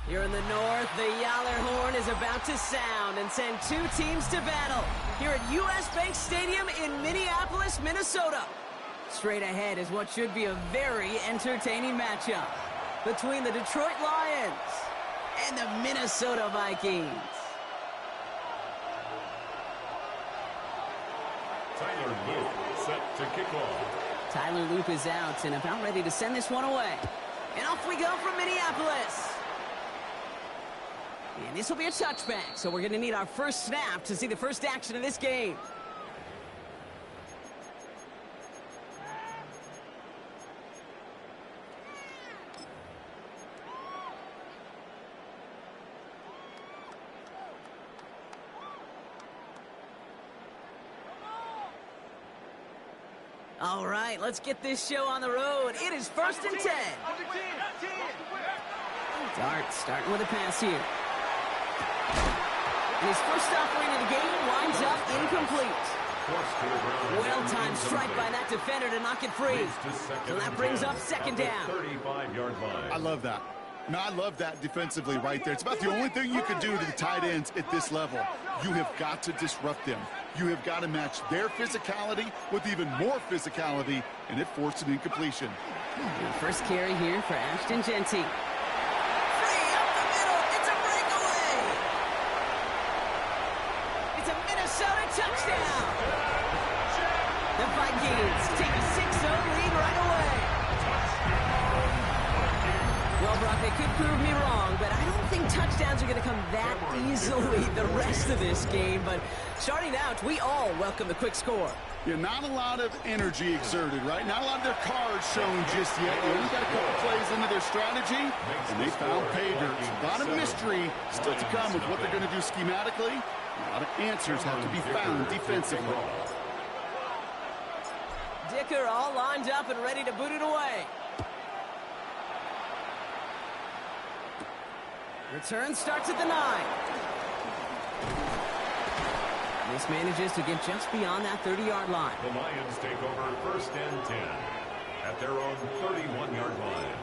Here in the north, the Yaller horn is about to sound and send two teams to battle here at U.S. Bank Stadium in Minneapolis, Minnesota. Straight ahead is what should be a very entertaining matchup between the Detroit Lions and the Minnesota Vikings. Tyler Luke set to kick off. Tyler Luke is out and about ready to send this one away. And off we go from Minneapolis. And this will be a touchback, so we're going to need our first snap to see the first action of this game. All right, let's get this show on the road. It is 1st and 10. Dart starting with a pass here. His first offering of the game winds up incomplete. Well-timed strike by that defender to knock it free. So that brings up 2nd down. 35-yard line. I love that. Now, I love that defensively right there. It's about the only thing you can do to the tight ends at this level. You have got to disrupt them. You have got to match their physicality with even more physicality, and it forced an incompletion. And first carry here for Ashton Genty. Free up the middle. It's a breakaway. It's a Minnesota touchdown. The Vikings take a 6-0 lead right away. Well, Brock, they could prove me wrong, but I don't think touchdowns are going to come that easily the rest of this game. But starting out, we all welcome the quick score. Yeah, not a lot of energy exerted, right? Not a lot of their cards shown just yet. They only got a couple plays into their strategy, and they found pay dirt. A lot of mystery still to come with what they're going to do schematically. A lot of answers have to be found defensively. Dicker all lined up and ready to boot it away. Return starts at the 9. This manages to get just beyond that 30-yard line. The Lions take over 1st and 10 at their own 31-yard line.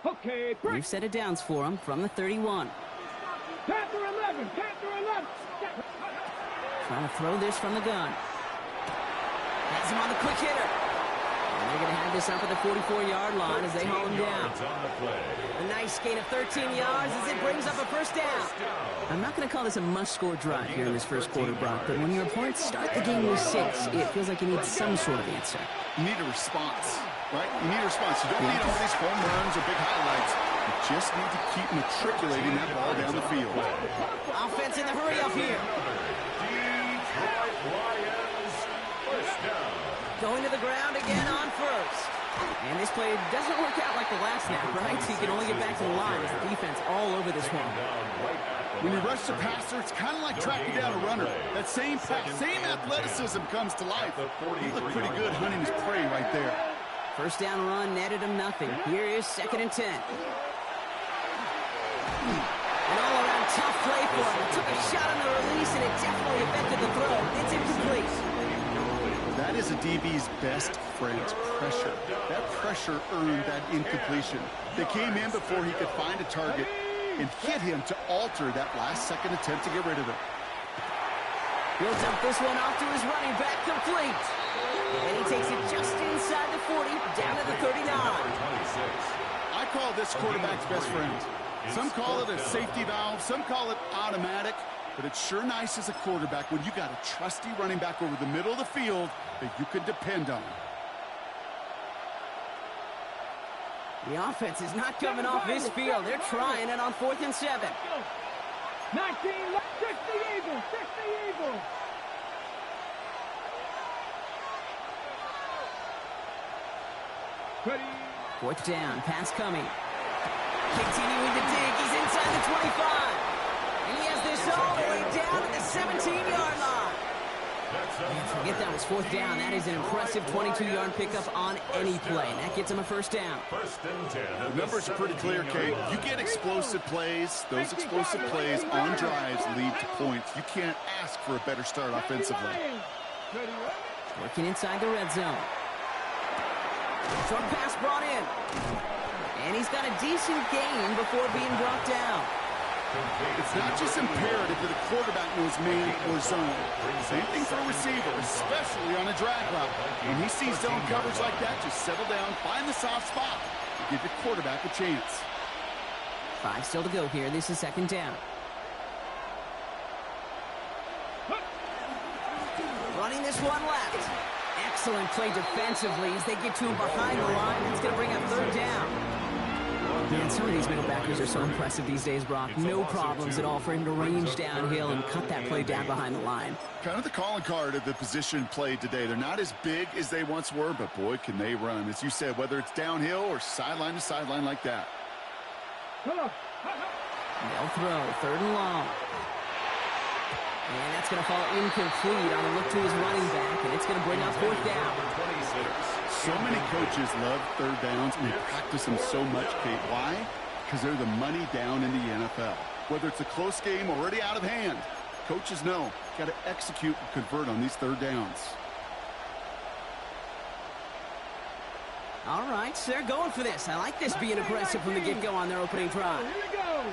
Okay, we've set it downs for him from the 31. Panther 11, Panther 11. Trying to throw this from the gun. Has him on the quick hitter. And they're going to have this up at the 44-yard line as they haul him down. A nice gain of 13 yards as it brings up a 1st down. I'm not going to call this a must-score drive here in this first quarter, Brock, but when your opponents start the game with 6, it feels like you need some sort of answer. You need a response, right? You need a response. You don't need all these home runs or big highlights. You just need to keep matriculating that ball down the field. Offense in the hurry-up here. Going to the ground again on 1st. And this play doesn't work out like the last snap, right? He can only get back to the line as the defense all over this one. When you rush the passer, it's kind of like tracking down a runner. That same athleticism comes to life. He looked pretty good hunting his prey right there. 1st down run netted him nothing. Here is 2nd and 10. An all-around tough play for him. He took a shot on the release, and it definitely affected the throw. It's incomplete. That is a DB's best friend, pressure. That pressure earned that incompletion. They came in before he could find a target and hit him to alter that last-second attempt to get rid of it. He'll dump this one off to his running back, complete. And he takes it just inside the 40, down to the 39. I call this quarterback's best friend. Some call it a safety valve, some call it automatic. But it's sure nice as a quarterback when you got a trusty running back over the middle of the field that you can depend on. The offense is not coming off this field. They're trying it on 4th and 7. 19, 60 Eagles, 60 Eagles. Ready. 4th down, pass coming. Continuing to dig, he's inside the 25. And he has this all the way down to the 17-yard line. Man, forget that was fourth down. That is an impressive 22-yard pickup on any play. And that gets him a first down. First and 10. The numbers are pretty clear, Kate. You get explosive plays. Those explosive plays on drives lead to points. You can't ask for a better start offensively. Working inside the red zone. Short pass brought in. And he's got a decent gain before being brought down. It's not just imperative that a quarterback knows man or zone. Same thing for a receiver, especially on a drag route. When he sees zone coverage like that, just settle down, find the soft spot, and give your quarterback a chance. 5 still to go here. This is second down. Running this one left. Excellent play defensively as they get to him behind the line. It's going to bring up third down. Man, some of these middle backers are so impressive these days, Brock. No problems at all for him to range downhill and cut that play down behind the line. Kind of the calling card of the position played today. They're not as big as they once were, but boy, can they run. As you said, whether it's downhill or sideline to sideline like that. They'll throw, third and long. And that's going to fall incomplete on a look to his running back, and it's going to bring up fourth down. So many coaches love third downs, and they practice them so much, Kate. Why? Because they're the money down in the NFL. Whether it's a close game already out of hand, coaches know, got to execute and convert on these third downs. All right, so they're going for this. I like this being aggressive from the get-go on their opening drive. Here we go.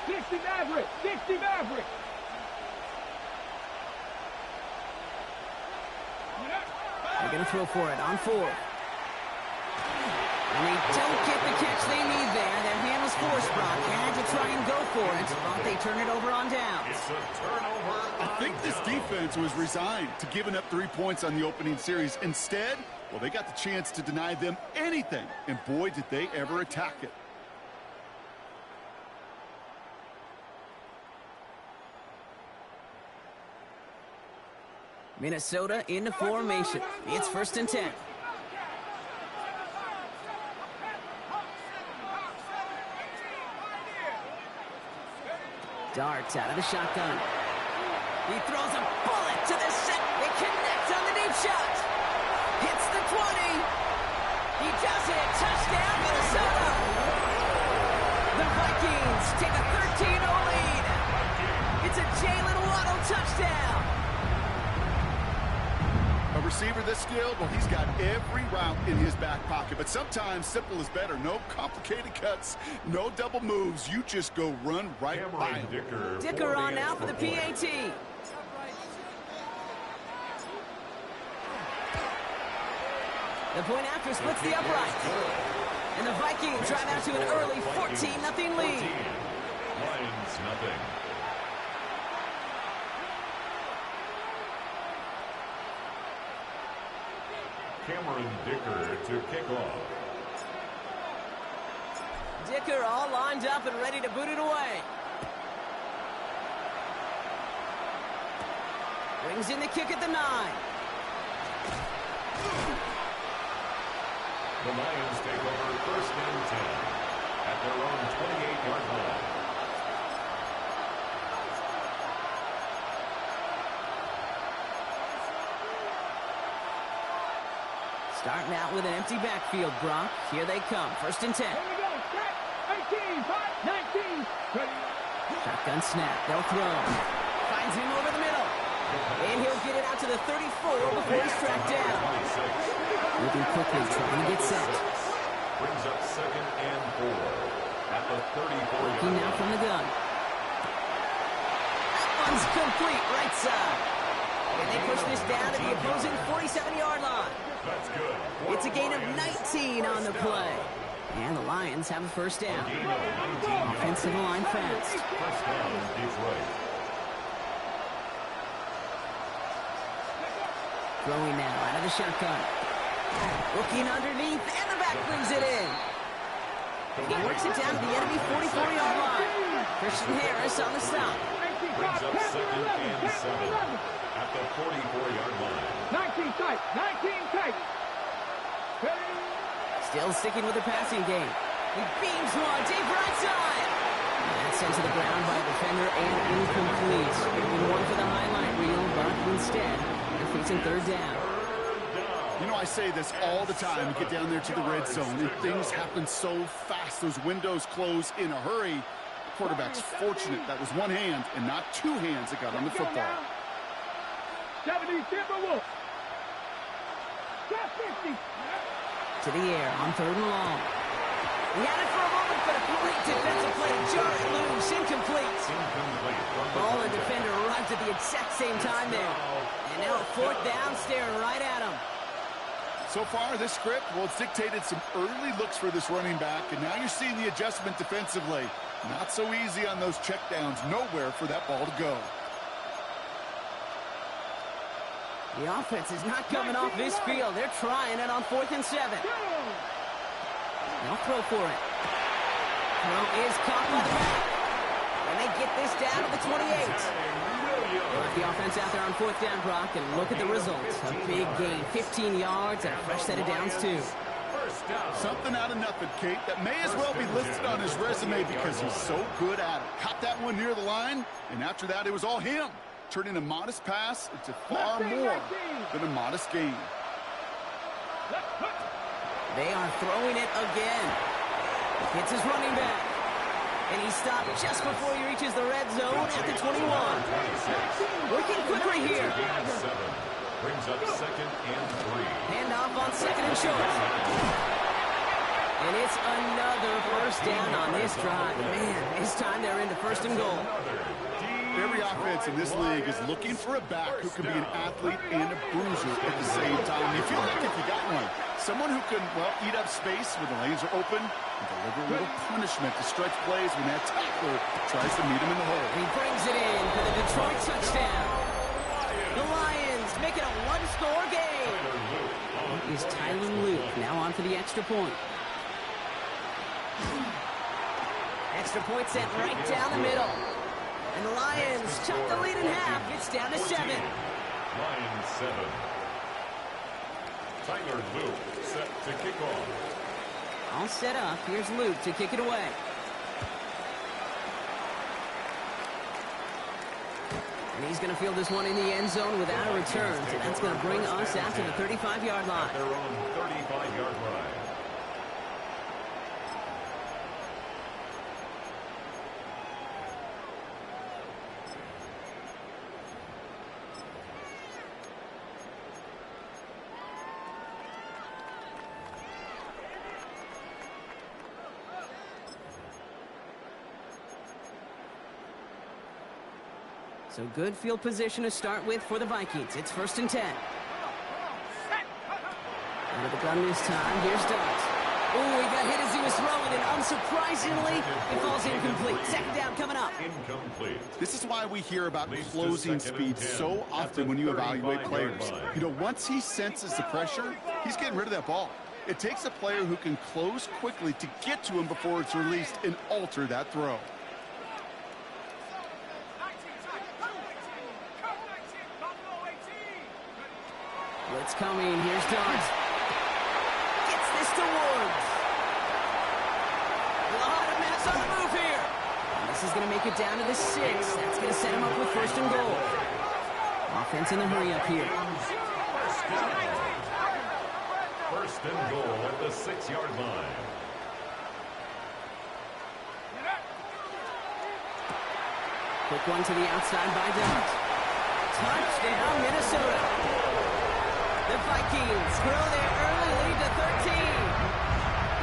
60 Maverick. 60 Maverick. They're going to throw for it on 4. And they don't get the catch they need there. Their hand was forced, Brock. Had to try and go for it, but they turn it over on downs. It's a turnover. I think this defense was resigned to giving up 3 points on the opening series. Instead, well, they got the chance to deny them anything, and boy, did they ever attack it. Minnesota into formation. It's first and 10. Darts out of the shotgun. He throws a bullet to the set. It connects on the deep shot. Hits the 20. He does it. Touchdown, Minnesota. The Vikings take a 13-0 lead. It's a Jalen Waddle touchdown. A receiver this skilled, well, he's got every route in his back pocket. But sometimes simple is better. No complicated cuts, no double moves. You just go run right by him. Dicker on now for the PAT. The point after splits the upright. And the Vikings drive out to an early 14-0 lead. Lions nothing. Cameron Dicker to kick off. Dicker all lined up and ready to boot it away. Brings in the kick at the 9. The Lions take over first and 10 at their own 28-yard line. Starting out with an empty backfield, Brock. Here they come. First and 10. Here we go. Set. 18, 5, 19. Ready. Shotgun snap. They'll throw. Finds him over the middle. And he'll get it out to the 34 before he's tracked down. Moving quickly, trying to get set. Brings up second and 4 at the 34-yard line. Looking now from the gun. That one's complete, right side. And they push this down to the opposing 47-yard line. That's good. It's a gain of 19 on the play. And the Lions have a first down. Offensive line fast. First down, Detroit. Throwing now out of the shotgun. Looking underneath, and the back brings it in. He works it down to the enemy 44-yard line. Christian Harris on the stop. Brings up second and 7 at the 44-yard line. 19 tight. 19 tight. Still sticking with the passing game. He beams one deep right side. That's sent to the ground by a defender and incomplete. Moving one for the highlight reel, but instead, they're facing third down. You know, I say this all the time. You get down there to the red zone, and things happen so fast. Those windows close in a hurry. The quarterback's fortunate that was one hand and not two hands that got on the football. 70, Timberwolves. 50. To the air on third and long. He had it for a moment, but a great defensive play. Jarred loose, incomplete. Ball and defender arrived at the exact same time there. And now a fourth down, staring right at him. So far, this script, well, it's dictated some early looks for this running back, and now you're seeing the adjustment defensively. Not so easy on those checkdowns. Nowhere for that ball to go. The offense is not coming off this field. They're trying it on 4th and 7. They'll throw for it. Throw is caught by the back. And they get this down to the 28. With the offense out there on 4th down, Brock, and look at the results. A big gain, 15 yards, and a fresh set of downs, too. Something out of nothing, Kate, that may as well be listed on his resume because he's so good at it. Caught that one near the line, and after that, it was all him. Turning a modest pass into far more than a modest gain. They are throwing it again. Hits his running back. And he stopped just before he reaches the red zone at the 21. Working quickly here. Brings up 2nd and 3. Handoff on 2nd and short. And it's another first down on this drive. Man, this time they're into 1st and goal. Every offense in this league is looking for a back who can be an athlete and a bruiser at the same time. You feel like if you got one, someone who can, well, eat up space when the lanes are open and deliver a little punishment to stretch plays when that tackler tries to meet him in the hole. He brings it in for the Detroit touchdown. The Lions make it a one-score game. It is Tyler Luke now on for the extra point. Extra point sent right down the middle. And the Lions chop the lead in half. It's down to 7. Lions 7. Tyler Luke set to kick off. All set up. Here's Luke to kick it away. And he's going to field this one in the end zone without a return. So that's going to bring us out to the 35-yard line. Their own 35-yard line. So good field position to start with for the Vikings. It's 1st and 10. Under the gun this time. Here's Dart. Oh, he got hit as he was throwing, and unsurprisingly, it falls incomplete. 2nd down coming up. Incomplete. This is why we hear about closing speed so often when you evaluate players. You know, once he senses the pressure, he's getting rid of that ball. It takes a player who can close quickly to get to him before it's released and alter that throw. Blitz coming. Here's Dart. Gets this to Woods. A lot of mass on the move here. And this is going to make it down to the 6. That's going to set him up with 1st and goal. Offense in the hurry up here. 1st and goal at the 6-yard line. Quick one to the outside by Dart. Touchdown, Minnesota. The Vikings grow their early lead to 13.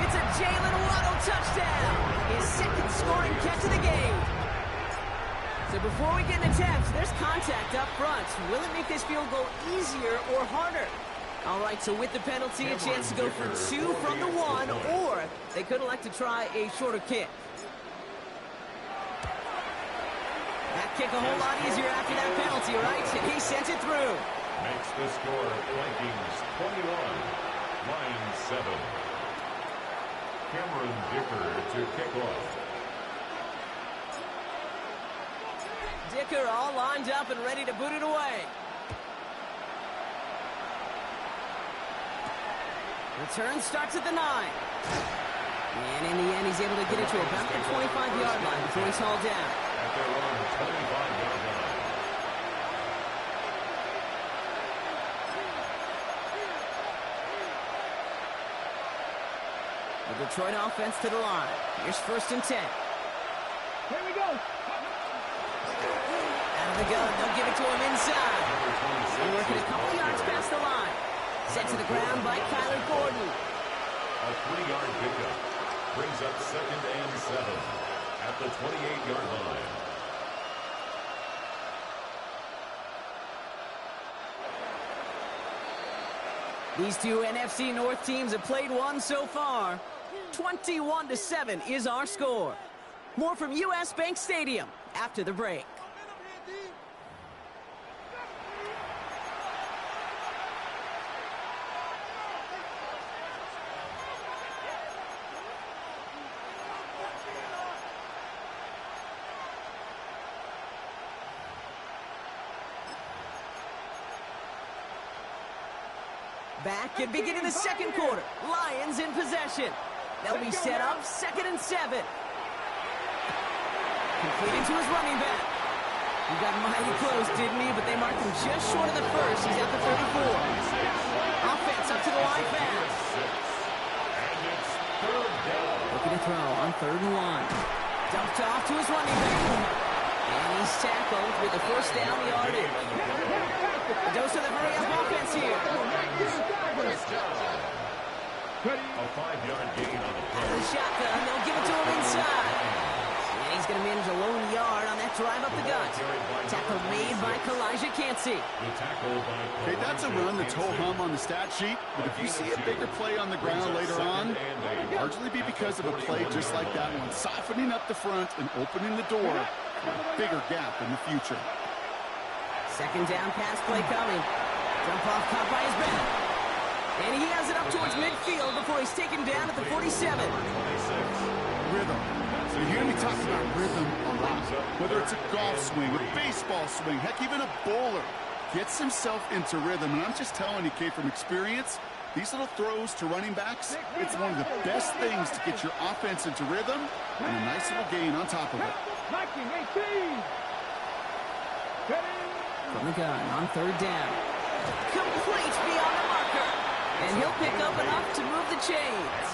It's a Jalen Waddle touchdown. His 2nd scoring catch of the game. So before we get into temps, there's contact up front. Will it make this field goal easier or harder? All right, so with the penalty, a chance to go for 2 from the 1, or they could elect to try a shorter kick. That kick a whole lot easier after that penalty, right? And he sent it through. Makes the score Vikings 21, Lions 7. Cameron Dicker to kick off. Dicker all lined up and ready to boot it away. Return starts at the 9. And in the end, he's able to get it to about the 25-yard line before he's hauled down. At their own 25-yard line. The Detroit offense to the line. Here's 1st and 10. Here we go. Out of the gun. They'll give it to him inside. They're working a couple yards past the line. Sent to the ground by Kyler Gordon. A 3-yard pickup brings up 2nd and 7 at the 28-yard line. These two NFC North teams have played one so far. 21-7 is our score. More from US Bank Stadium after the break. Back at beginning the second quarter. Lions in possession. They'll be set up 2nd and 7. Completing to his running back. He got mighty close, didn't he? But they marked him just short of the first. He's at the 34. Offense up to the line fast. Looking to throw on 3rd and 1. Dumped off to his running back. And he's tackled with the first down yardage. A dose of the hurry-up offense here. A 5-yard gain on the play. Out of the shotgun, they'll give it to him inside. And he's going to manage a lone yard on that drive up the gut. Tackle made by Kalijah Cansey. Okay, that's a run that's ho-hum on the stat sheet, but if you see a bigger play on the ground later on, it'll largely be because of a play just like that one, softening up the front and opening the door for a bigger gap in the future. 2nd down pass play coming. Jump off caught by his back. And he has it up towards midfield before he's taken down at the 47. Rhythm. So you hear me talk about rhythm a lot. Whether it's a golf swing, a baseball swing, heck, even a bowler gets himself into rhythm. And I'm just telling you, Kate, from experience, these little throws to running backs, it's one of the best things to get your offense into rhythm and a nice little gain on top of it. From the gun on 3rd down. Complete beyond the marker. And he'll pick up enough to move the chains.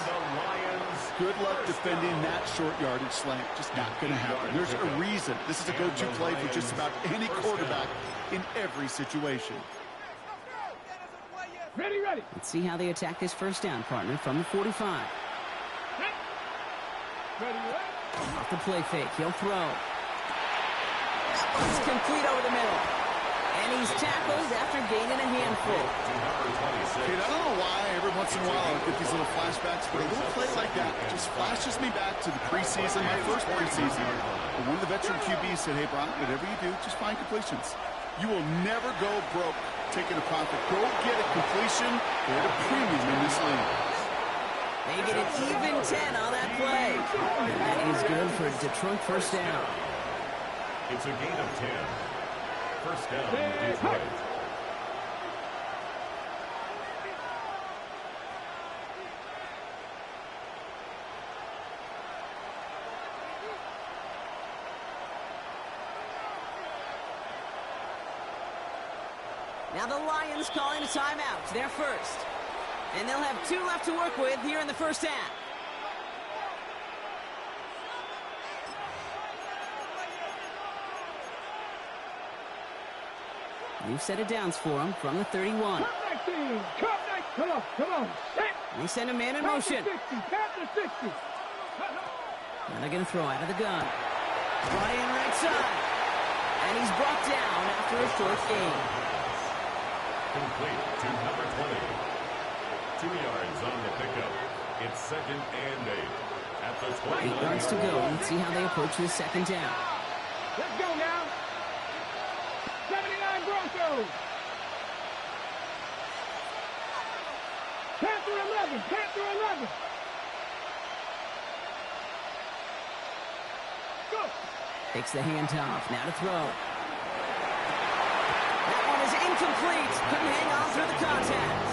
Good luck defending that short yardage slant. Just not going to happen. There's a reason. This is a go-to play for just about any quarterback in every situation. Ready. Let's see how they attack this 1st down, partner, from the 45. Off the play fake. He'll throw. That one's complete over the middle. And he's tackled after gaining a handful. Kate, I don't know why every once in a while I get these little flashbacks, but a little play like that just flashes me back to the preseason, my first preseason. And one of the veteran QBs said, hey, Brock, whatever you do, just find completions. You will never go broke taking a profit. Go get a completion. They're at a premium in this league. They get an even 10 on that play. And that is good for Detroit 1st down. It's a gain of 10. 1st down, Detroit. Now the Lions calling a timeout. They're first. And they'll have 2 left to work with here in the 1st half. New set of downs for him from the 31. Come on. Set. They send a man in motion. Count to 60. And they're going to throw out of the gun. Brought in right side. And he's brought down after a short gain. Complete to number 20. 2 yards on the pickup. It's 2nd and 8 at the 20. 8 yards to go. Let's see how they approach this 2nd down. Let's go now. 79 Broncos. Panther 11. Go. Takes the handoff. Now to throw. That one is incomplete. Couldn't hang on through the contact.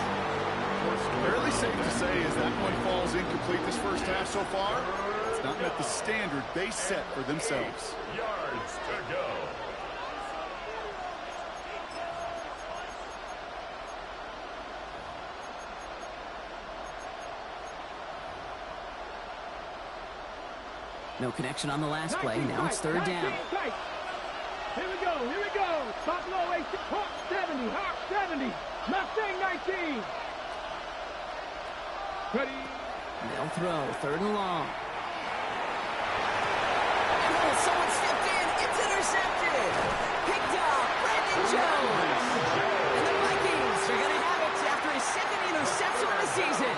Fairly safe to say as that one falls incomplete this first half so far. It's not met the standard they set for themselves. 8 yards to go. No connection on the last play. Now it's third down. Here we go, here we go. Buffalo 8, Hawk 70, Hawk 70, Mustang 19. Ready. They'll throw, third and long. Oh, someone stepped in. It's intercepted. Picked off Brandon Jones. And the Vikings are going to have it after his second interception of the season.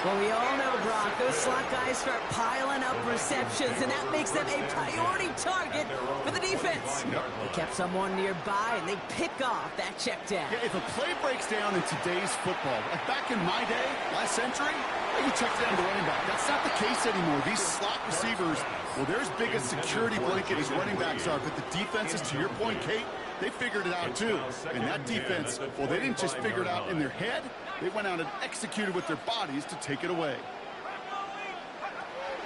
Well, we all know, Brock, those slot guys start piling up receptions, and that makes them a priority target for the defense. They kept someone nearby, and they pick off that check down. Yeah, if a play breaks down in today's football, like back in my day, last century, you check down the running back. That's not the case anymore. These slot receivers, well, they're as big a security blanket as running backs are, but the defenses, to your point, Kate, they figured it out too. And that defense, well, they didn't just figure it out in their head. They went out and executed with their bodies to take it away.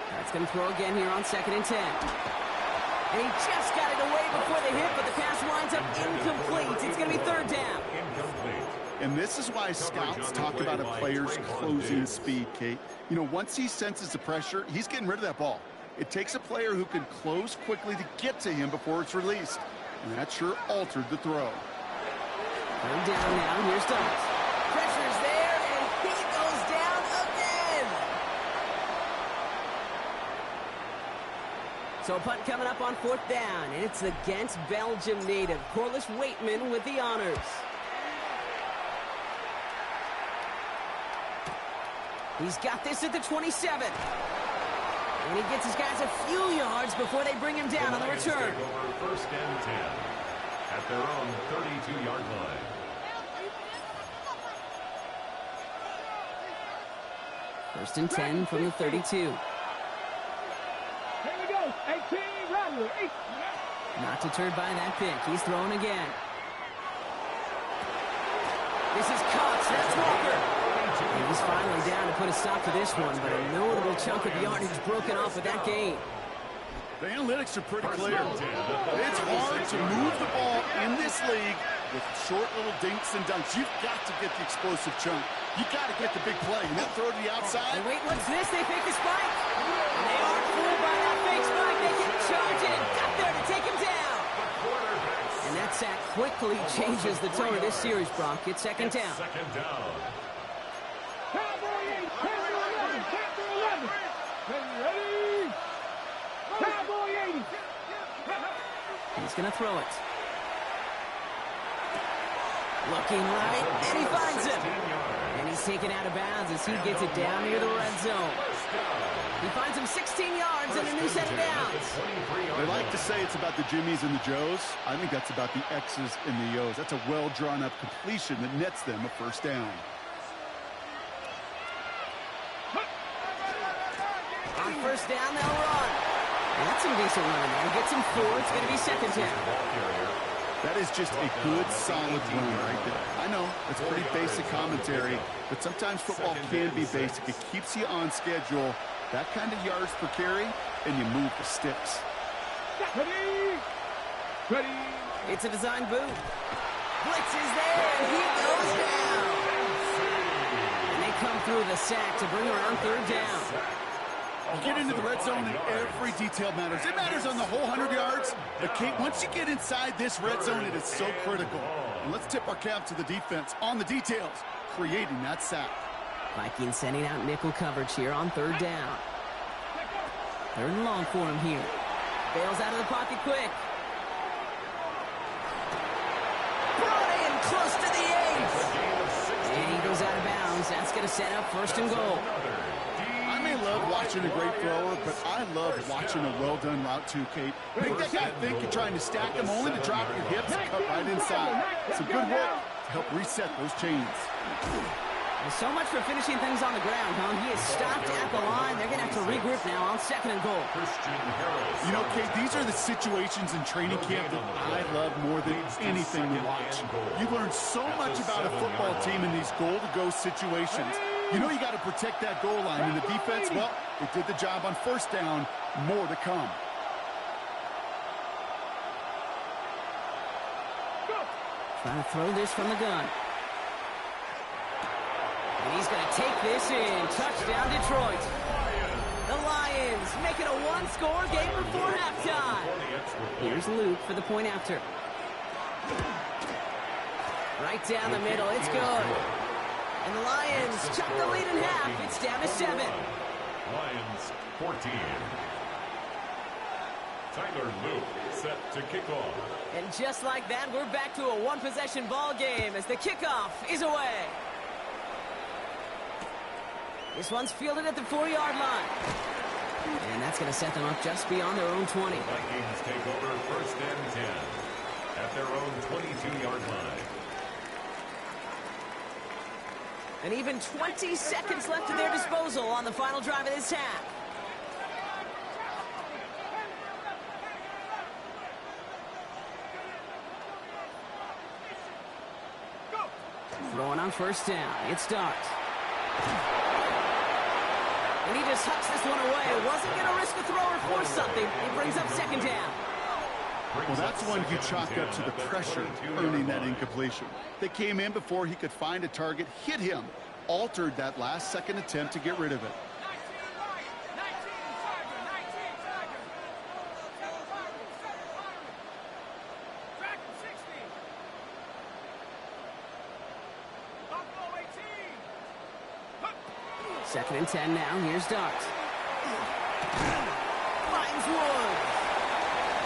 That's going to throw again here on 2nd and 10. And he just got it away before the hit, but the pass winds up incomplete. It's going to be third down. And this is why scouts talk about a player's closing speed, Kate. You know, once he senses the pressure, he's getting rid of that ball. It takes a player who can close quickly to get to him before it's released. And that sure altered the throw. Third down now. Here's Dobbs. Pressure's there, and he goes down again. So a punt coming up on 4th down, and it's against Belgium native Corliss Waitman with the honors. He's got this at the 27. And he gets his guys a few yards before they bring him down on the return. First and 10 at their own 32-yard line. First and 10 from the 32. Here we go. 18, Rodney. 8. Not deterred by that pick. He's throwing again. This is Cox. That's Walker. And he's finally down to put a stop to this one, but a notable chunk of yardage broken off with that gain. The analytics are pretty clear. It's hard to move the ball in this league with short little dinks and dunks. You've got to get the explosive chunk. You got to get the big play. And that throw to the outside. And wait, what's this? They fake a spike. And they aren't fooled by that fake spike. They get charging and got there to take him down. And that sack quickly changes the tone of this series, Brock. It's second down. Second down. Cowboy 8, Cowboy 11, Cowboy 11. Ready? Cowboy 80. He's going to throw it. Looking right, and he finds him. And he's taken out of bounds as he gets it down near the red zone. He finds him 16 yards and a new set of downs. They like to say it's about the Jimmies and the Joes. I think that's about the X's and the O's. That's a well-drawn-up completion that nets them a first down. On first down, they'll run. That's some decent running there. Gets him 4. It's going to be second down. That is just a good, solid run right there. I know, it's pretty basic commentary, but sometimes football can be basic. It keeps you on schedule, that kind of yards per carry, and you move the sticks. Ready? Ready? It's a design boot. Blitz is there, and he goes down. And they come through the sack to bring around third down. You get into the red zone and every detail matters. It matters on the whole 100 yards. But, Kate, once you get inside this red zone, it is so critical. And let's tip our cap to the defense on the details, creating that sack. Vikings sending out nickel coverage here on third down. Third and long for him here. Bails out of the pocket quick. Brought in close to the 8. And he goes out of bounds. That's going to set up first and goal. I may love watching a great thrower, but I love watching a well-done route too, Kate. Make that guy think you're trying to stack him only to drop your hips and cut right inside. Some good work to help reset those chains. So much for finishing things on the ground, huh? He is stopped at the line. They're going to have to regroup now on 2nd and goal. You know, Kate, these are the situations in training camp that I love more than anything to watch. You learn so much about a football team in these goal-to-go situations. You know you got to protect that goal line. And the defense, well, they did the job on 1st down. More to come. Trying to throw this from the gun. And he's going to take this in. Touchdown, Detroit. The Lions make it a one-score game before halftime. Here's Luke for the point after. Right down the middle. It's good. And the Lions chop the lead in half. It's down to 7. Lions 14. Tyler Luke set to kick off. And just like that, we're back to a one-possession ball game as the kickoff is away. This one's fielded at the 4-yard line. And that's going to set them up just beyond their own 20. Vikings take over 1st and 10 at their own 22-yard line. And even 20 seconds left at their disposal on the final drive of this half. Throwing on 1st down. It starts. And he just hucks this one away. Wasn't going to risk a throw or force something. It brings up 2nd down. Well, that's one you chalk up to the pressure earning that incompletion. They came in before he could find a target, hit him, altered that last-second attempt to get rid of it. Second and 10 now. Here's Dart. Finds Wood.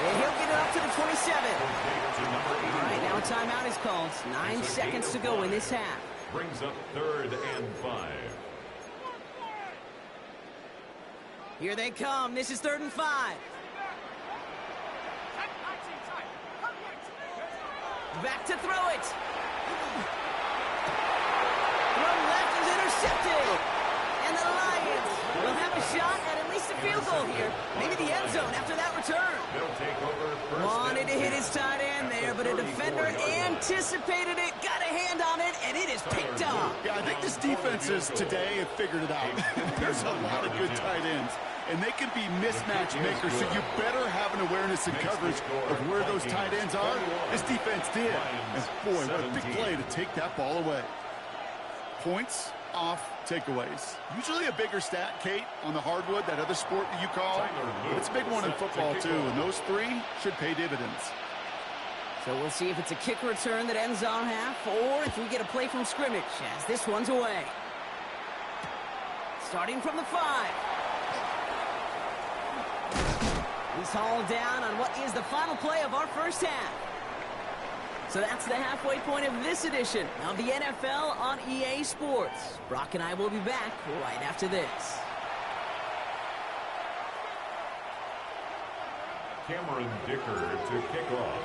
And he'll get it up to the 27. All right, now a timeout is called. 9 seconds to go in this half. Brings up 3rd and 5. Here they come. This is 3rd and 5. Back to throw it. Throw left is intercepted. And the Lions will have a shot at least a field goal here. Maybe the end zone after that return. They'll take over 1st. Wanted to hit his tight end there, but a defender anticipated it, got a hand on it, and it is picked up. Yeah, I think this defenses today have figured it out. There's a lot of good tight ends, and they can be mismatch makers, so you better have an awareness and coverage of where those tight ends are. This defense did. And boy, what a big play to take that ball away. Points off takeaways. Usually a bigger stat, Kate, on the hardwood, that other sport that you call. But it's a big one in football, too, and those 3 should pay dividends. So we'll see if it's a kick return that ends on half, or if we get a play from scrimmage, as this one's away. Starting from the 5. He's hauled down on what is the final play of our first half. So that's the halfway point of this edition of the NFL on EA Sports. Brock and I will be back right after this. Cameron Dicker to kick off.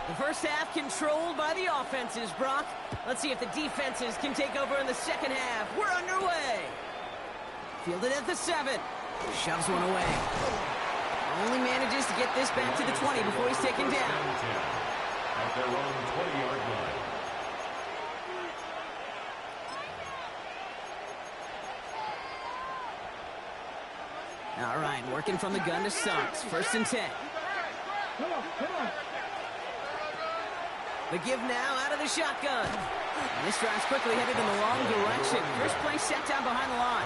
The first half controlled by the offenses, Brock. Let's see if the defenses can take over in the second half. We're underway. Fielded at the 7. Shoves one away. Only manages to get this back to the 20 before he's taken down. At their own 20-yard line. All right, working from the gun to start. 1st and 10. Come on. The give now out of the shotgun. And this drive's quickly headed in the wrong direction. First play set down behind the line.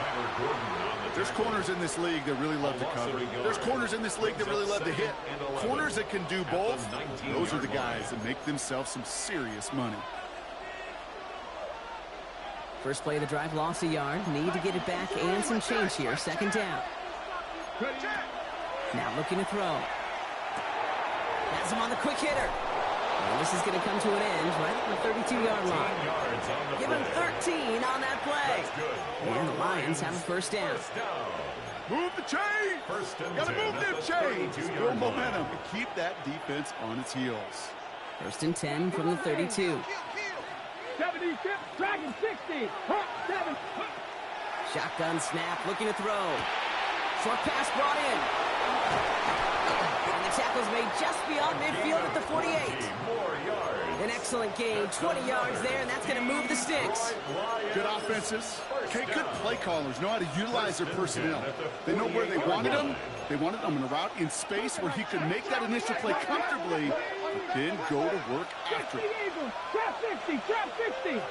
There's corners in this league that really love to cover. There's corners in this league that really love to hit. Corners that can do both, those are the guys that make themselves some serious money. First play of the drive, lost a yard. Need to get it back and some change here. 2nd down. Now looking to throw. Has him on the quick hitter. And this is going to come to an end right at the 32-yard line. Give him 13 on that play. And the Lions have a 1st down. Move the chains. Got to move them chains. Build momentum and keep that defense on its heels. 1st and 10 from the 32. 70, dragon 60, hot 7. Shotgun snap, looking to throw. Short pass brought in. And the tackle's made just beyond midfield at the 48. An excellent gain, 20 yards there, and that's going to move the sticks. Good offenses. Okay, good play callers know how to utilize their personnel. They know where they wanted him. They wanted him in a route in space where he could make that initial play comfortably, but then go to work after it. Trap 60, trap 60.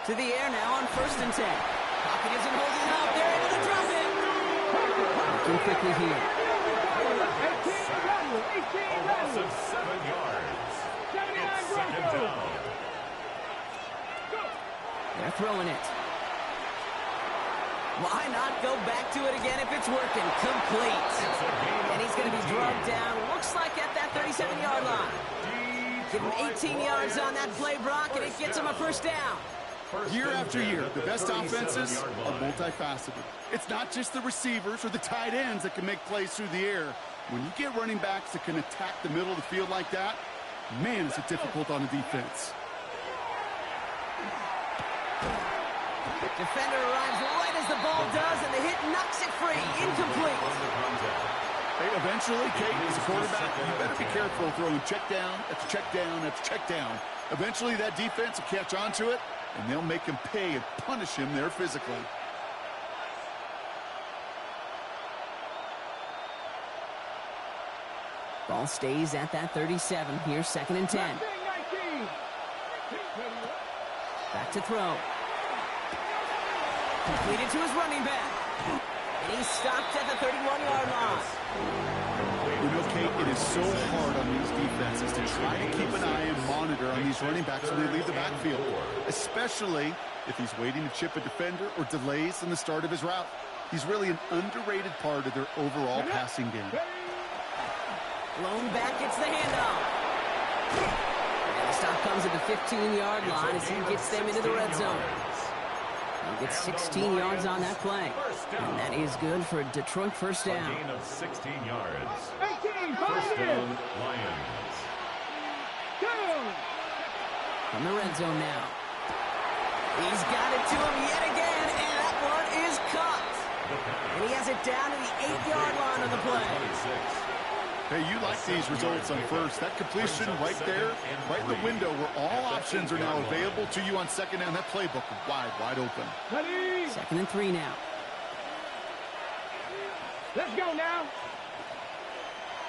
To the air now on 1st and 10. Pocket isn't holding up. They're able to drop it. Working quickly here. 18 Loss of 7 yards. It's second down. They're throwing it. Why not go back to it again if it's working? Complete. And he's going to be drugged down. Looks like at that 37-yard line. Give him 18 yards on that play, Brock, and it gets him a 1st down. Year after year, the best offenses are multifaceted. It's not just the receivers or the tight ends that can make plays through the air. When you get running backs that can attack the middle of the field like that, man, is it difficult on the defense. Defender arrives right as the ball does, and the hit knocks it free. Incomplete. Hey, eventually, Kate, as a quarterback, you better be careful throwing check down after check down after check down. Eventually, that defense will catch on to it, and they'll make him pay and punish him there physically. Ball stays at that 37. Here's 2nd and 10. Back to throw. Completed to his running back. And he's stopped at the 31-yard line. You know, Kate, it is so hard on these defenses to try to keep an eye and monitor on these running backs when they leave the backfield, especially if he's waiting to chip a defender or delays in the start of his route. He's really an underrated part of their overall passing game. Lone back gets the handoff. And the stop comes at the 15-yard line as he gets them into the red zone. He gets 16 yards on that play. And that is good for a Detroit 1st down. A gain of 16 yards. 18, 1st down, Lions. From the red zone now. He's got it to him yet again, and that one is caught. And he has it down to the 8-yard line on the play. Hey, you like these results on 1st. That completion right there, right in the window where all options are now available to you on 2nd down. That playbook wide open. 2nd and 3 now. Let's go now.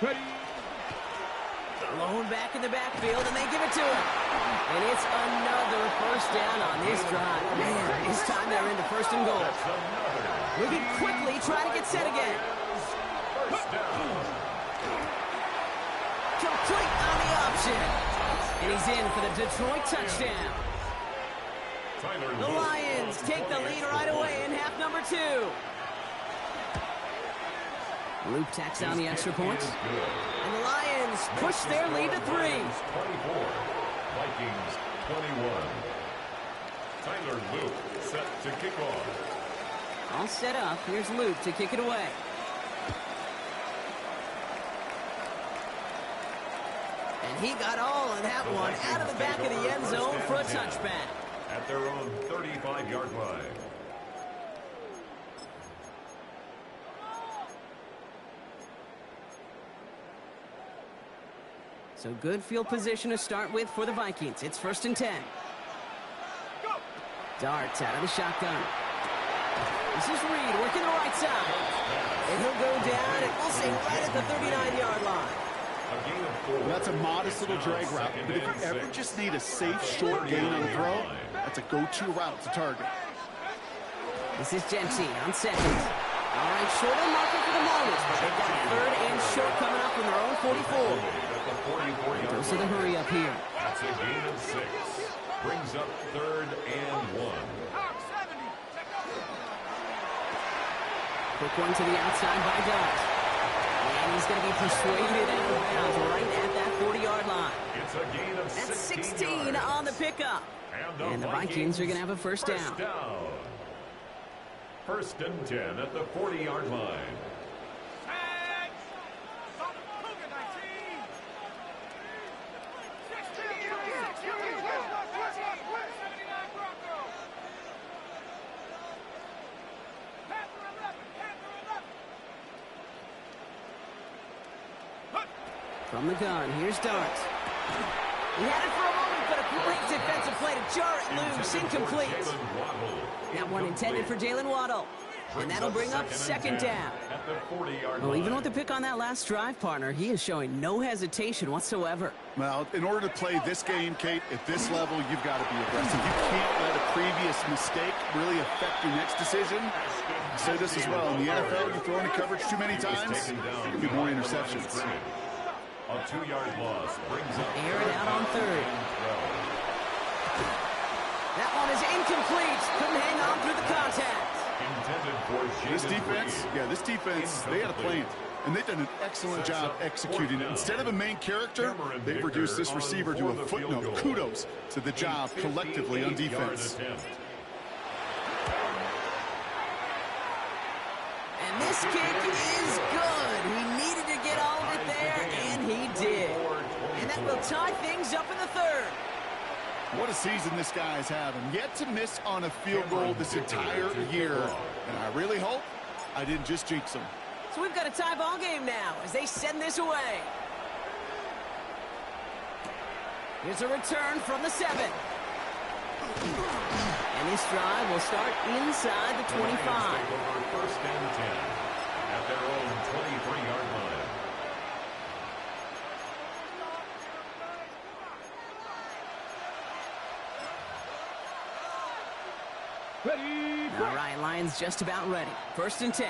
Ready. Lone back in the backfield, and they give it to him. And it's another 1st down on this drive. Man, this time they're into 1st and goal. Looking quickly, trying to get set again. Complete on the option. And he's in for the Detroit touchdown. The Lions take the lead right away in half number 2. Luke tacks down the extra points. And the Lions push their lead to 3. 24, Vikings 21. Tyler Luke set to kick off. All set up. Here's Luke to kick it away. And he got all of that one out of the back of the end zone for a touchback. At their own 35-yard line. So good field position to start with for the Vikings. It's 1st and 10. Darts out of the shotgun. This is Reed working the right side. And he'll go down, and we'll say right at the 39-yard line. Well, that's a modest little drag route, but if you ever just need a safe, short gain on the throw, that's a go-to route to target. This is Genty on 2nd. All right, short on marker for the moment, but they've got 3rd and short coming up from their own 44. Goes to the hurry up here. That's a gain of 6. Brings up 3rd and 1. Quick one to the outside by Dart. And he's going to be persuaded out of bounds right at that 40-yard line. It's a gain of 16. That's 16 on the pickup. And the Vikings are going to have a 1st down. 1st and 10 at the 40-yard line. From the gun, here's Dart. He had it for a moment, but a great defensive play to jar it loose. Incomplete. That one intended for Jalen Waddle. And that'll bring up second down. Well, even with the pick on that last drive, partner, he is showing no hesitation whatsoever. Well, in order to play this game, Kate, at this level, you've got to be aggressive. You can't let a previous mistake really affect your next decision. I say this as well. In the NFL, you throw into coverage too many times, you get more interceptions. A 2-yard loss brings up air it out on third. That one is incomplete. Couldn't hang on through the contact. This defense, they had a plan, and they've done an excellent job executing it. Instead of a main character, they've reduced this receiver to a footnote. Kudos to the job collectively on defense. And this kick is good. He needed to get all of it there, and he did. And that will tie things up in the third. What a season this guy is having. Yet to miss on a field goal this entire year. And I really hope I didn't just jinx him. So we've got a tie ball game now as they send this away. Here's a return from the 7. And this drive will start inside the 25. First and 10 at their own 23-yard line. Ready. All right, Lions just about ready. First and 10.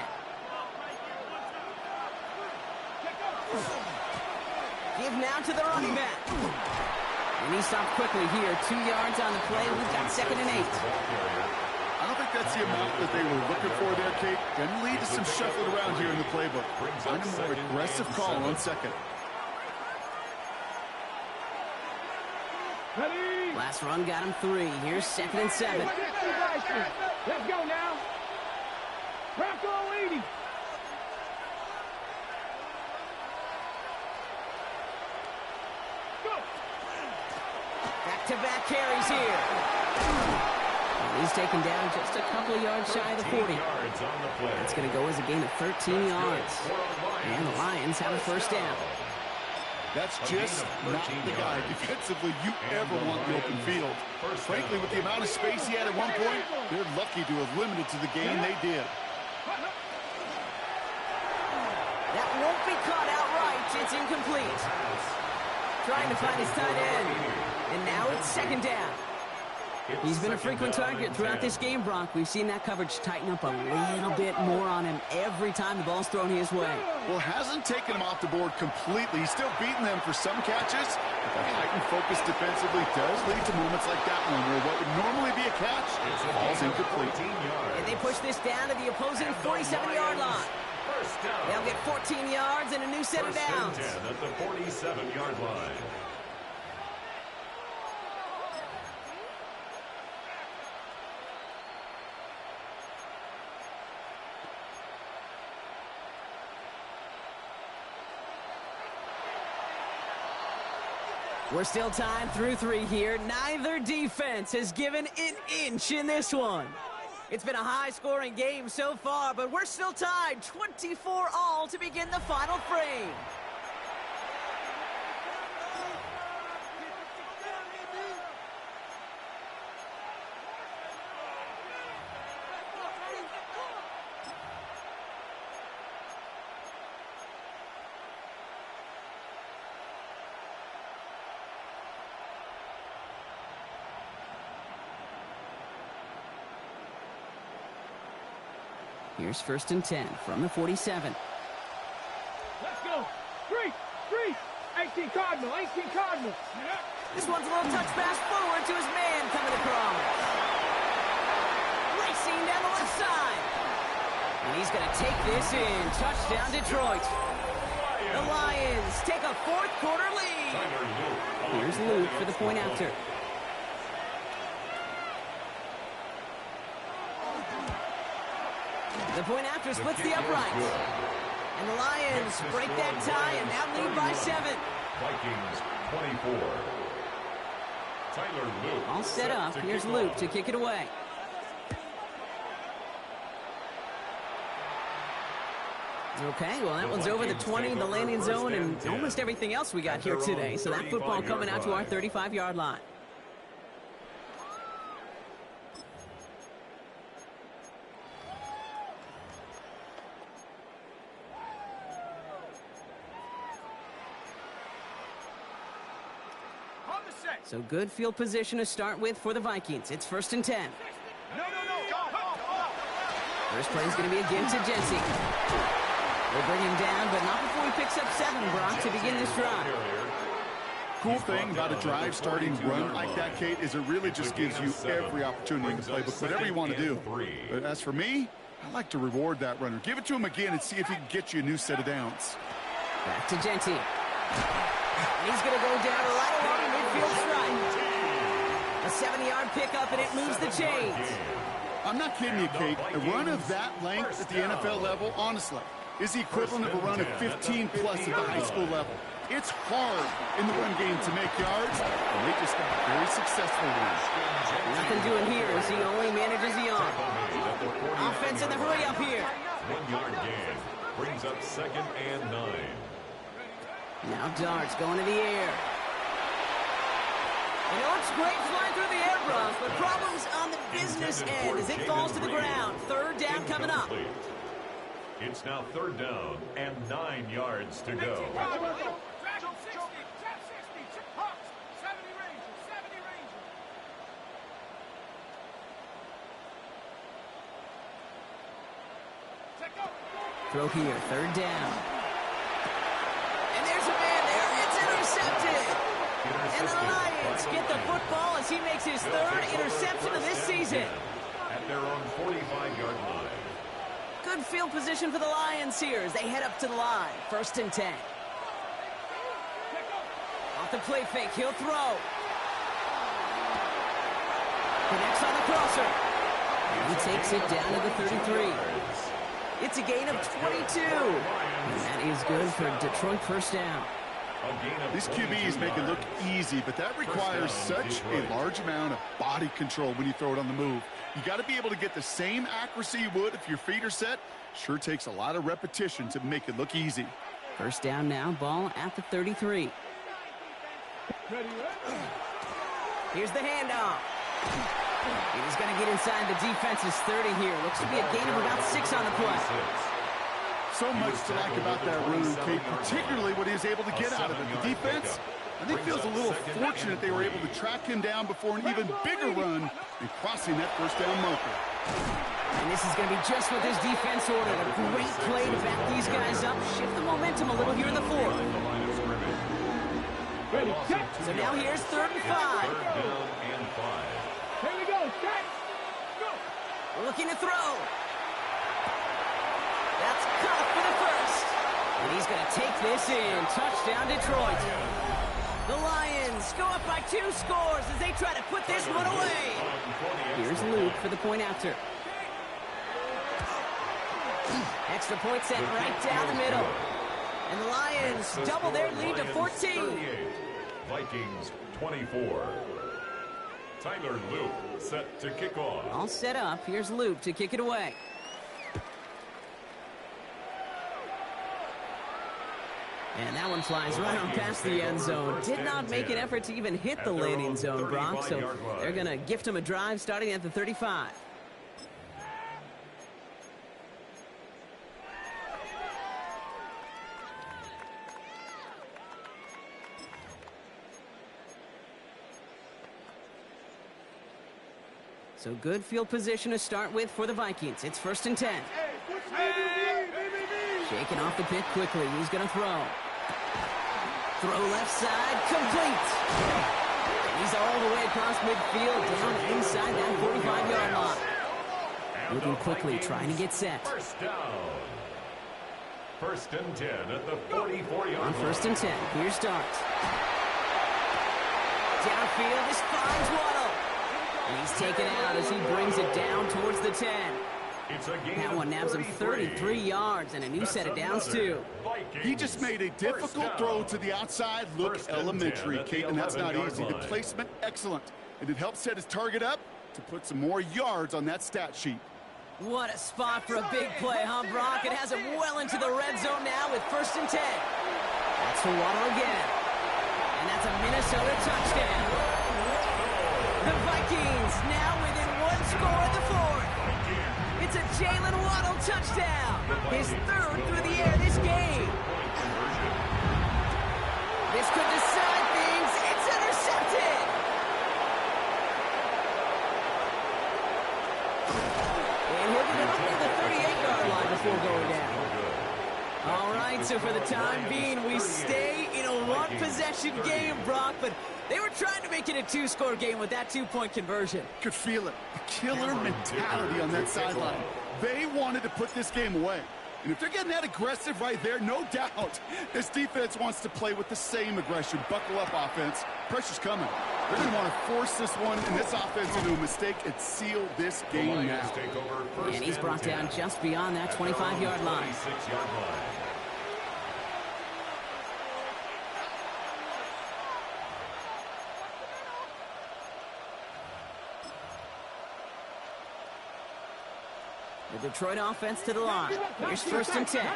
Give now to the running back. And he stopped quickly here. 2 yards on the play. We've got second and 8. I don't think that's the amount that they were looking for there, Kate. Can lead to some shuffling around here in the playbook. Find a more aggressive call on second. Ready. Last run got him 3. Here's second and 7. Let's go now. Bronco 80. Go. Back-to-back carries here. And he's taken down just a couple of yards shy of the 40. That's going to go as a gain of 13 yards. And the Lions have a first down. That's just not the guy defensively you ever want in the open field. Frankly, with the amount of space he had at one point, they're lucky to have limited to the gain they did. That won't be caught outright. It's incomplete. Trying to find his tight end. And now it's second down. He's been a frequent target throughout this game, Bronk. We've seen that coverage tighten up a little bit more on him every time the ball's thrown his way. Well, hasn't taken him off the board completely. He's still beating them for some catches. But that heightened focus defensively does lead to moments like that one where what would normally be a catch falls incomplete. And they push this down to the opposing 47-yard line. They'll get 14 yards and a new set of downs. At the 47-yard line. We're still tied through 3 here. Neither defense has given an inch in this one. It's been a high-scoring game so far, but we're still tied 24-all to begin the final frame. Here's first and 10 from the 47. Let's go. 3. 18 Cardinal. This one's a little touch pass forward to his man coming across. Racing down the left side. And he's going to take this in. Touchdown, Detroit. The Lions take a fourth-quarter lead. Here's Luke for the point after. The point after splits the uprights. And the Lions break that tie and now lead by 7. Vikings 24. Tyler Luke. All set up. Here's Luke to kick it away. Okay, well, that one's over the 20, the landing zone, and almost everything else we got here today. So that football coming out to our 35-yard line. So good field position to start with for the Vikings. It's 1st and 10. First play is going to be again to Jency. They'll bring him down, but not before he picks up 7, Brock, to begin this drive. Cool thing about a drive starting run like that, Kate, is it really just gives you every opportunity in the playbook, whatever you want to do. But as for me, I like to reward that runner. Give it to him again and see if he can get you a new set of downs. Back to Jency. He's going to go down right along the midfield stripe. A 70-yard pickup, and it moves the chains. I'm not kidding you, Kate. A run of that length at the NFL level, honestly, is the equivalent of a run of 15-plus at the high school level. It's hard in the run game to make yards, and they just got a very successful one. Nothing doing here as he only manages the arm. Offense in the hurry up here. 1-yard gain brings up 2nd and 9. Now darts going to the air. It looks great flying through the air, Bronx, but problems on the business end as it falls to the ground. 3rd down coming up. It's now 3rd down and 9 yards to go. Throw here, 3rd down. And there's a man there. It's intercepted. And the Lions get the football as he makes his 3rd interception of this season. At their own 45-yard line. Good field position for the Lions here as they head up to the line. 1st and 10. Off the play fake, he'll throw. Connects on the crosser. And he takes it down to the 33. It's a gain of 22. And that is good for Detroit 1st down. These QBs make it look easy, but that requires such a large amount of body control when you throw it on the move. You got to be able to get the same accuracy you would if your feet are set. Sure takes a lot of repetition to make it look easy. 1st down now, ball at the 33. Here's the handoff. He's going to get inside the defense's 30 here. Looks to be a gain of about 6 on the play. So much to like about that run, Kate, particularly what he was able to get out of it. The defense, I think, feels a little fortunate they were able to track him down before an even bigger run and crossing that 1st down marker. And this is going to be just what this defense ordered. A great play to back these guys up, shift the momentum a little here in the 4th. So now here's 3rd and 5. Here we go, set, go. Looking to throw. That's caught for the 1st. And he's going to take this in. Touchdown, Detroit. The Lions go up by 2 scores as they try to put this one away. Here's Luke for the point after. Extra point set right down the middle. And the Lions double their lead to 14. Vikings 24. Tyler Luke set to kick off. All set up. Here's Luke to kick it away. And that one flies right on past the end zone. Did not make an effort to even hit the landing zone, Brock. So they're going to gift him a drive starting at the 35. So good field position to start with for the Vikings. It's 1st and 10. Shaking off the pick quickly. He's going to throw. Throw left side, complete. And he's all the way across midfield, down inside that 45-yard line. Moving quickly, trying to get set. 1st down. 1st and 10 at the 44-yard line. On 1st and 10, here's Darts. Downfield, this finds Waddle. And he's taken out as he brings it down towards the 10. That one nabs him 33 yards and a new set of downs, too. He just made a difficult throw to the outside. Look elementary, Kate, and that's not easy. The placement, excellent. And it helped set his target up to put some more yards on that stat sheet. What a spot for a big play, huh, Brock? It has him well into the red zone now with 1st and 10. That's for Waddle again. And that's a Minnesota touchdown. The Vikings now within 1 score in the 4th. It's a Jalen Waddle touchdown. His 3rd through the air this game. This could decide things. It's intercepted. And he'll get it up near the 38-yard line before going down. All right, so for the time being, we stay in a one-possession game, Brock, but they were trying to make it a 2-score game with that 2-point conversion. Could feel it. The killer mentality on that sideline. They wanted to put this game away. And if they're getting that aggressive right there, no doubt, this defense wants to play with the same aggression. Buckle up, offense. Pressure's coming. They're going to want to force this one and this offense into a mistake and seal this game now. And he's brought down just beyond that 25-yard line. The Detroit offense to the line. Here's 1st and 10.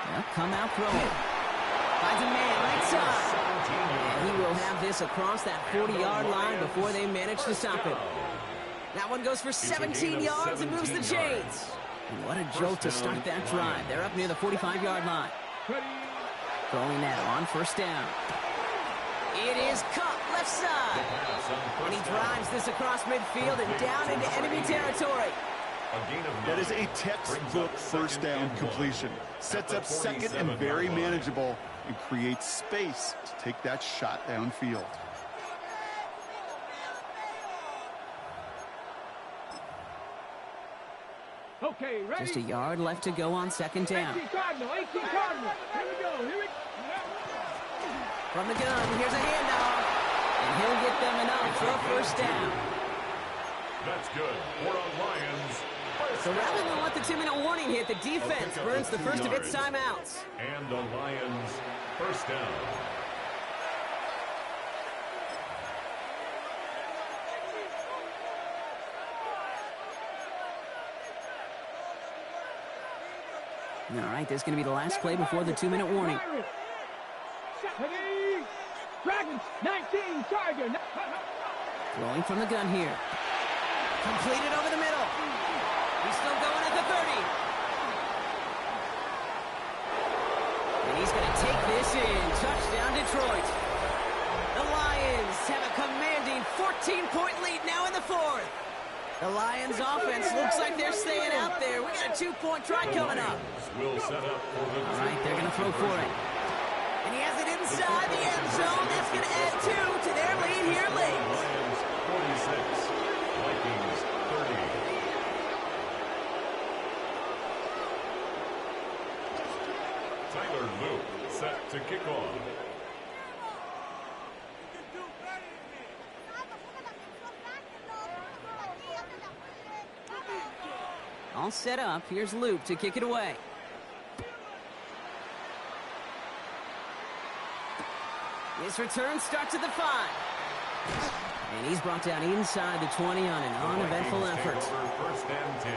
They'll come out throwing. Finds a man right side. And he will have this across that 40-yard line before they manage to stop it. That one goes for 17 yards and moves the chains. And what a jolt to start that drive. They're up near the 45-yard line. Throwing now on 1st down. It is caught left side. And he drives this across midfield and down into enemy territory. That is a textbook 1st down completion. Sets up 2nd and very manageable and creates space to take that shot downfield. Okay, ready? Just a yard left to go on 2nd down. 18 Cardinal. Here we go. From the gun, here's a handoff. And he'll get them enough for a 1st down. That's good. We're on Lions. So rather than let the 2-minute warning hit, the defense burns the first of its timeouts. And the Lions 1st down. All right, this is going to be the last play before the 2-minute warning. Dragons, 19, Charger. Throwing from the gun here. Completed over the middle. He's still going at the 30. And he's going to take this in. Touchdown, Detroit. The Lions have a commanding 14-point lead now in the 4th. The Lions offense looks like they're staying out there. We got a 2-point try coming up. All right, they're going to throw for it. And he has it inside the end zone. That's going to add 2 to their lead here late. Lions 46, Vikings 30. Tyler Luke set to kick off. All set up. Here's Luke to kick it away. This return starts at the 5. And he's brought down inside the 20 on an uneventful effort. 1st and 10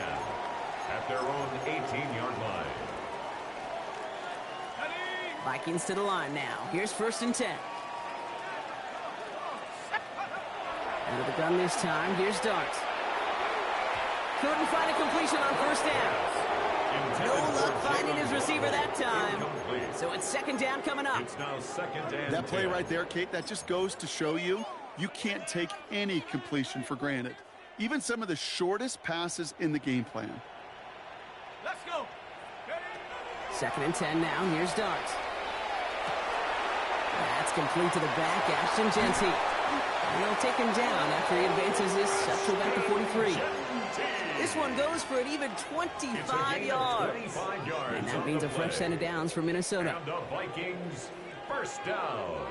at their own 18-yard line. Vikings to the line now. Here's 1st and 10. Out of the gun this time. Here's Dart. Couldn't find a completion on 1st down. No luck finding his receiver that time. So it's 2nd down coming up. It's now 2nd and That play right there, Kate, that just goes to show you can't take any completion for granted. Even some of the shortest passes in the game plan. Let's go. 2nd and 10 now. Here's Dart. That's complete to the back. Ashton Genty. And they'll take him down after he advances this up to about the 43. This one goes for an even 25 yards. And that means a fresh set of downs for Minnesota. And the Vikings 1st down.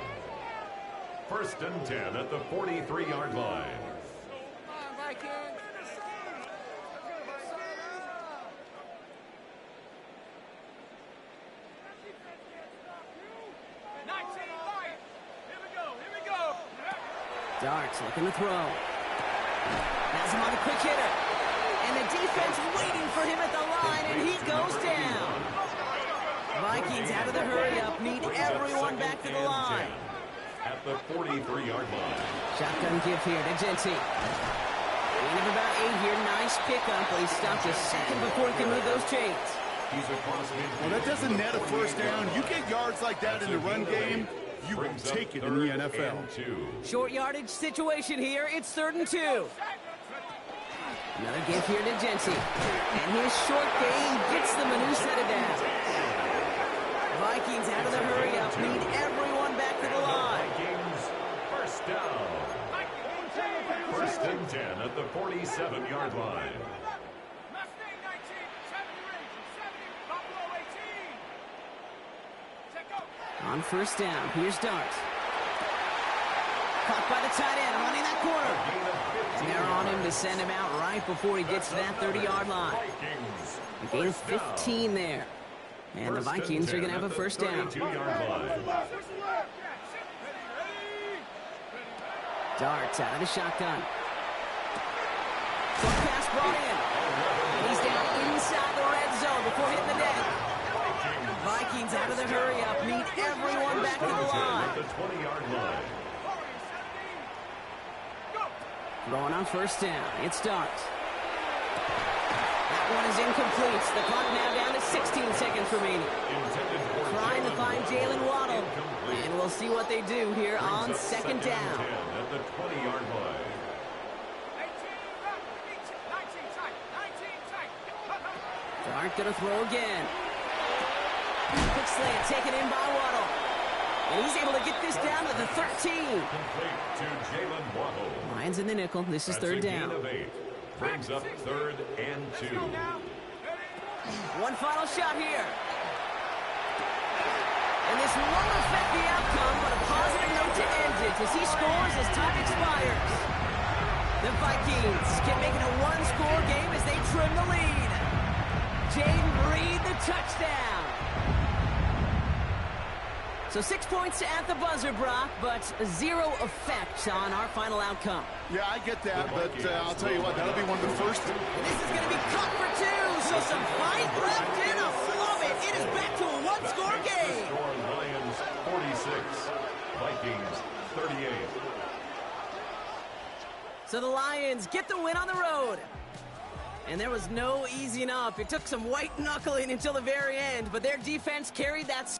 1st and 10 at the 43-yard line. Darts looking to throw. Has him on the quick hitter. And the defense waiting for him at the line, and he goes down. Vikings out of the hurry-up, need everyone back to the line. At the 43-yard line. Shotgun give here to Genty. Gain of about 8 here. Nice pickup, but he stopped a second before he can move those chains. He's across midfield. Well, that doesn't net a first down. You get yards like that in the run game, you will take it in the NFL. Short yardage situation here. It's 3rd and 2. Another give here to Genty. And his short gain gets them a new set of downs. Vikings out of the hurry-up, need everyone back to the line. Vikings, first down. 1st and 10 at the 47-yard line. On 1st down, here's Dart. Caught by the tight end, running that corner. And they're on him to send him out right before he gets to that 30-yard line. A gain of 15 there. And the Vikings are going to have a 1st down. Darts out of the shotgun. Short pass brought in. He's down inside the red zone before hitting the net. Vikings out of the hurry-up, need everyone back to the line. The 20-yard line. Going on 1st down, it's Darts. That one is incomplete. The clock now down to 16 seconds remaining. Trying to find Jalen Waddle. And we'll see what they do here on 2nd down. At the 20-yard line. Dart gonna throw again. Quick slant taken in by Waddle. And he's able to get this down to the 13. Complete to Jalen Waddle. Lions in the nickel. This is 3rd down. Brings up 3rd and 2. One final shot here. And this won't affect the outcome, but a positive note to end it as he scores as time expires. The Vikings can make it a 1-score game as they trim the lead. Jaden Reed, the touchdown. So 6 points at the buzzer, Brock, but 0 effect on our final outcome. Yeah, I get that, but I'll tell you what, that'll be one of the first. And this is going to be cut for 2, so some fight left in a love it. It is back to a 1-score game. Score Lions 46, Vikings 38. So the Lions get the win on the road. And there was no easing up. It took some white knuckling until the very end, but their defense carried that